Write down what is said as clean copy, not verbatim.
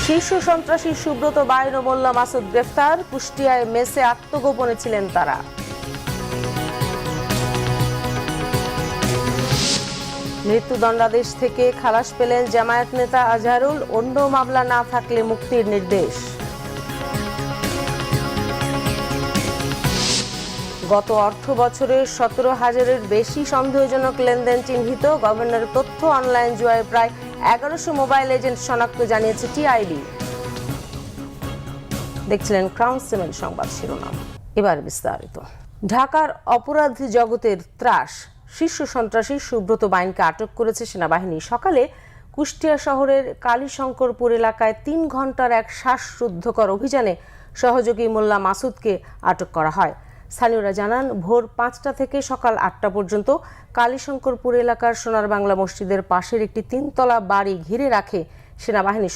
শীর্ষ সন্ত্রাসী সুব্রত বাইন ও মোল্লা মাসুদ গ্রেফতার। কুষ্টিয়ায় মেসে আত্মগোপনে ছিলেন তারা। মৃত্যুদণ্ডাদেশ থেকে খালাস পেলেন জামায়াত নেতা আজহারুল। অন্য মামলা না থাকলে মুক্তির নির্দেশ। গত অর্থ বছরে 17,000-এর বেশি সন্দেহজনক লেনদেন চিহ্নিত। গভর্নরের তথ্য, অনলাইন জুয়ায় প্রায় 1100 মোবাইল এজেন্ট শনাক্ত, জানিয়েছে টিআইবি। দেখছিলেন ক্রাউন সিমেন্ট সংবাদ শিরোনাম, এবার বিস্তারিত। ঢাকার অপরাধ জগতের ত্রাস শীর্ষ সন্ত্রাসী সুব্রত বাইনকে আটক করেছে সেনাবাহিনী। সকালে কুষ্টিয়া শহরের কালীশঙ্করপুর এলাকায় 3 ঘন্টার এক শ্বাসরুদ্ধকর অভিযানে সহযোগী মোল্লা মাসুদকে আটক করা হয়। স্থানীয়রা জানান, ভোর 5টা থেকে সকাল 8টা পর্যন্ত কালীশঙ্করপুর এলাকার সোনার বাংলা মসজিদের পাশের একটি 3তলা বাড়ি ঘিরে রাখে সেনাবাহিনীর